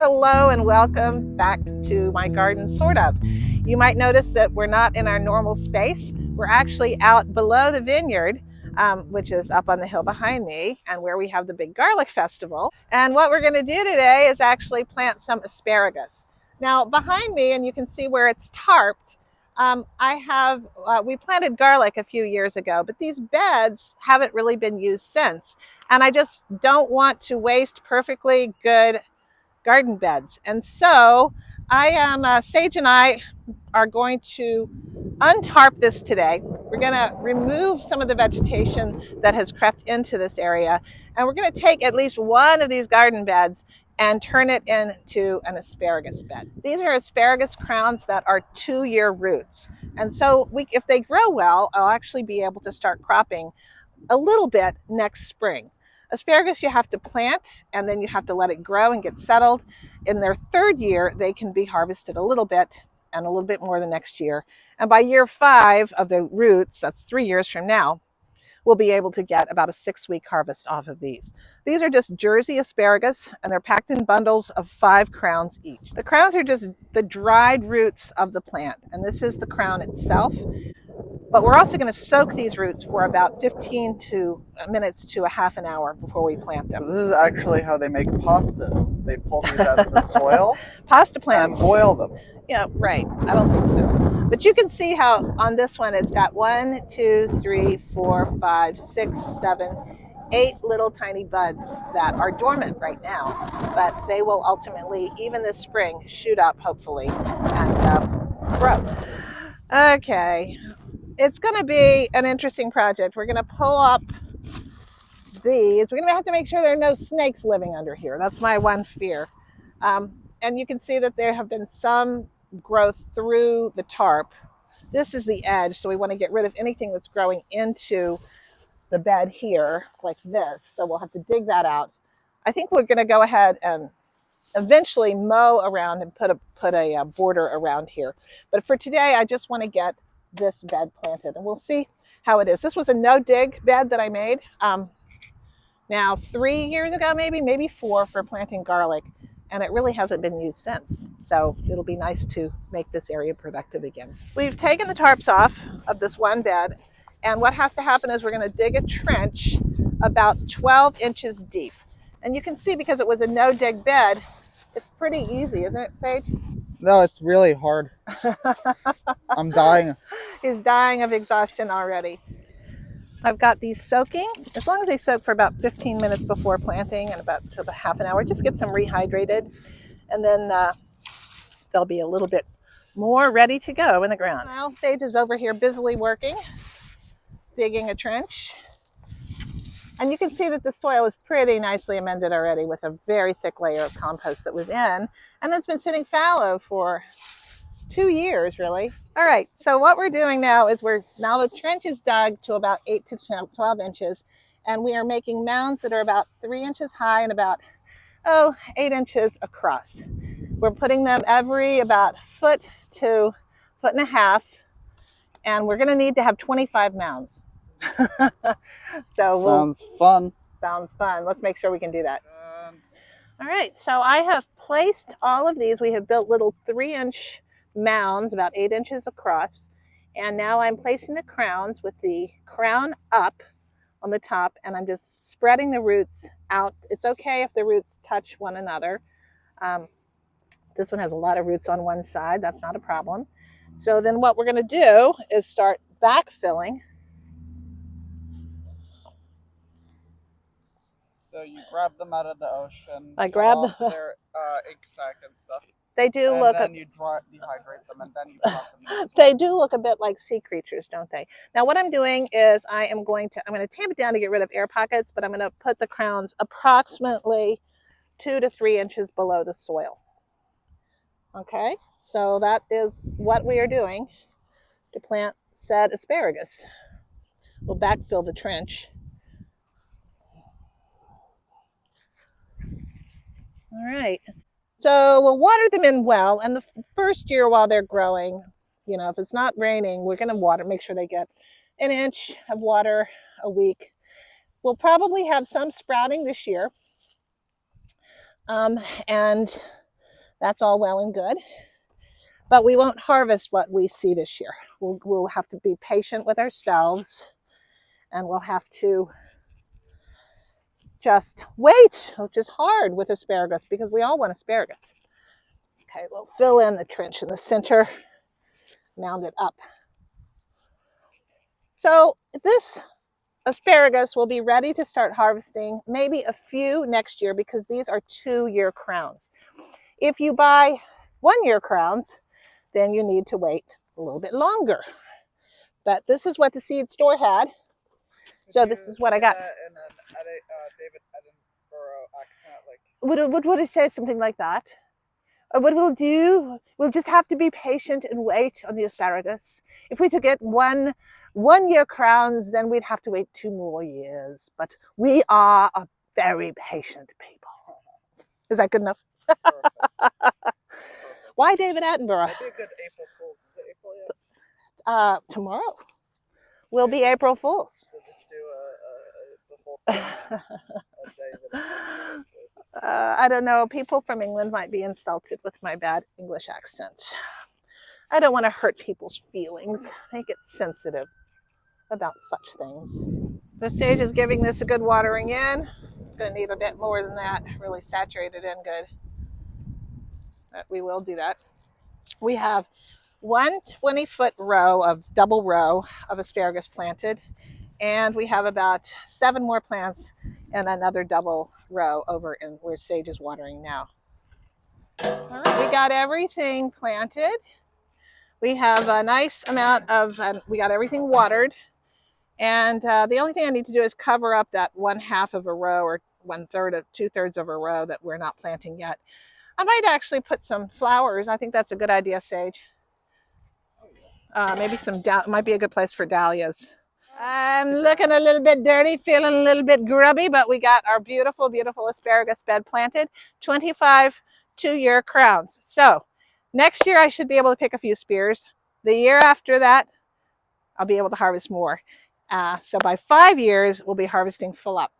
Hello and welcome back to my garden, sort of. You might notice that we're not in our normal space. We're actually out below the vineyard, which is up on the hill behind me, and where we have the big garlic festival. And what we're going to do today is actually plant some asparagus. Now, behind me, and you can see where it's tarped, we planted garlic a few years ago, but these beds haven't really been used since. And I just don't want to waste perfectly good garden beds. And so Sage and I are going to untarp this today. We're going to remove some of the vegetation that has crept into this area. And we're going to take at least one of these garden beds and turn it into an asparagus bed. These are asparagus crowns that are 2-year roots. And so if they grow well, I'll actually be able to start cropping a little bit next spring. Asparagus you have to plant and then you have to let it grow and get settled. In their 3rd year, they can be harvested a little bit and a little bit more the next year. And by year 5 of the roots, that's 3 years from now, we'll be able to get about a 6-week harvest off of these. These are just Jersey asparagus, and they're packed in bundles of 5 crowns each. The crowns are just the dried roots of the plant, and this is the crown itself. But we're also going to soak these roots for about 15 minutes to a half an hour before we plant them. So this is actually how they make pasta. They pull these out of the soil Pasta plants. And boil them. Yeah, right. I don't think so. But you can see how on this one it's got 1, 2, 3, 4, 5, 6, 7, 8 little tiny buds that are dormant right now. But they will ultimately, even this spring, shoot up, hopefully, and grow. Okay. It's going to be an interesting project. We're going to pull up these. We're going to have to make sure there are no snakes living under here. That's my one fear. And you can see that there have been some growth through the tarp. This is the edge, so we want to get rid of anything that's growing into the bed here, like this. So we'll have to dig that out. I think we're going to go ahead and eventually mow around and put a border around here. But for today, I just want to get this bed planted, and we'll see how it is. This was a no-dig bed that I made now 3 years ago, maybe 4, for planting garlic, and it really hasn't been used since. So it'll be nice to make this area productive again. We've taken the tarps off of this one bed, and what has to happen is we're going to dig a trench about 12 inches deep. And you can see, because it was a no-dig bed, it's pretty easy, isn't it, Sage? No, it's really hard. I'm dying. He's dying of exhaustion already. I've got these soaking. As long as they soak for about 15 minutes before planting and about half an hour, just get some rehydrated. And then they'll be a little bit more ready to go in the ground. Now, Sage is over here busily working, digging a trench. And you can see that the soil is pretty nicely amended already with a very thick layer of compost that was in. And it's been sitting fallow for 2 years, really. All right, so what we're doing now is now the trench is dug to about 8 to 12 inches, and we are making mounds that are about 3 inches high and about 8 inches across. We're putting them every about foot to foot and a half, and we're going to need to have 25 mounds. Sounds fun. Sounds fun. Let's make sure we can do that. All right, so I have placed all of these. We have built little 3-inch mounds about 8 inches across, and now I'm placing the crowns with the crown up on the top, and I'm just spreading the roots out. It's okay if the roots touch one another. This one has a lot of roots on one side. That's not a problem. So then what we're going to do is start backfilling. So you grab them out of the ocean. I grab their egg sac and stuff. They do look. And then you dehydrate them, and then you pop them. They do look a bit like sea creatures, don't they? Now, what I'm doing is I'm going to tamp it down to get rid of air pockets, but I'm going to put the crowns approximately 2 to 3 inches below the soil. Okay, so that is what we are doing to plant said asparagus. We'll backfill the trench. All right. So we'll water them in well, and the first year while they're growing, if it's not raining, we're going to make sure they get 1 inch of water a week. We'll probably have some sprouting this year. And That's all well and good. But we won't harvest what we see this year. We'll have to be patient with ourselves, and we'll have to just wait, which is hard with asparagus because we all want asparagus. Okay, we'll fill in the trench in the center, mound it up. So this asparagus will be ready to start harvesting, maybe a few next year because these are 2-year crowns. If you buy 1-year crowns, then you need to wait a little bit longer. But this is what the seed store had. So this is what I got. In an David Attenborough accent, like Would it say something like that? What we'll do, we'll just have to be patient and wait on the asparagus. If we to get 1-year crowns, then we'd have to wait 2 more years. But we are a very patient people. Is that good enough? Why David Attenborough? That'd be a good April Fool's. Is it April yet? Tomorrow will be April Fool's. So just do the whole thing. David. I don't know. People from England might be insulted with my bad English accent. I don't want to hurt people's feelings. Make it sensitive about such things. The sage is giving this a good watering in. It's going to need a bit more than that. Really saturate it in good. But we will do that. We have one 20-foot double row of asparagus planted, and we have about 7 more plants and another double row over in where sage is watering now. All right, we got everything planted. We have a nice amount of, we got everything watered. And the only thing I need to do is cover up that 1/2 of a row or 1/3 of 2/3 of a row that we're not planting yet. I might actually put some flowers. I think that's a good idea, Sage. Maybe some, might be a good place for dahlias. I'm looking a little bit dirty, feeling a little bit grubby, but we got our beautiful, beautiful asparagus bed planted. 25 2-year crowns. So next year I should be able to pick a few spears. The year after that, I'll be able to harvest more. So by 5 years, we'll be harvesting full up.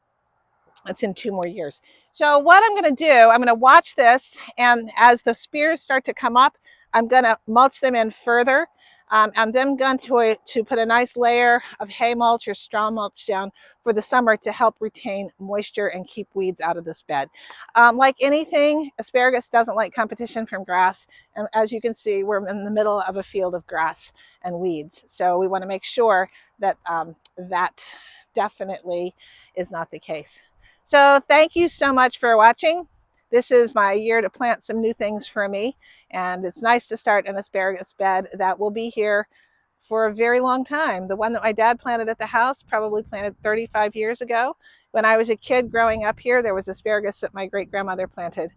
That's in 2 more years. So what I'm going to do, I'm going to watch this, and as the spears start to come up, I'm going to mulch them in further. I'm then going to put a nice layer of hay mulch or straw mulch down for the summer to help retain moisture and keep weeds out of this bed. Like anything, asparagus doesn't like competition from grass. And as you can see, we're in the middle of a field of grass and weeds. So we want to make sure that that definitely is not the case. So thank you so much for watching. This is my year to plant some new things for me, and it's nice to start an asparagus bed that will be here for a very long time. The one that my dad planted at the house, probably planted 35 years ago. When I was a kid growing up here, there was asparagus that my great-grandmother planted,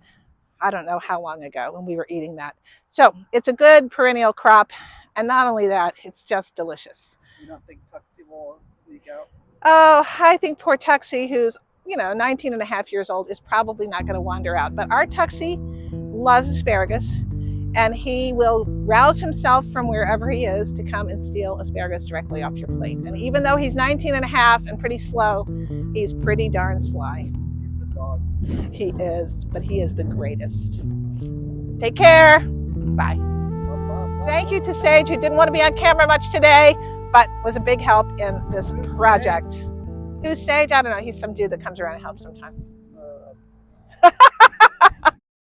I don't know how long ago, when we were eating that. So it's a good perennial crop, and not only that, it's just delicious. You don't think Tuxie will sneak out? Oh, I think poor Tuxie, who's 19 and a half years old, is probably not going to wander out. But our Tuxie loves asparagus, and he will rouse himself from wherever he is to come and steal asparagus directly off your plate. And even though he's 19 and a half and pretty slow, he's pretty darn sly. He's the dog. He is, but he is the greatest. Take care. Bye. Thank you to Sage, who didn't want to be on camera much today, but was a big help in this project. Who's Sage? I don't know. He's some dude that comes around and helps sometimes.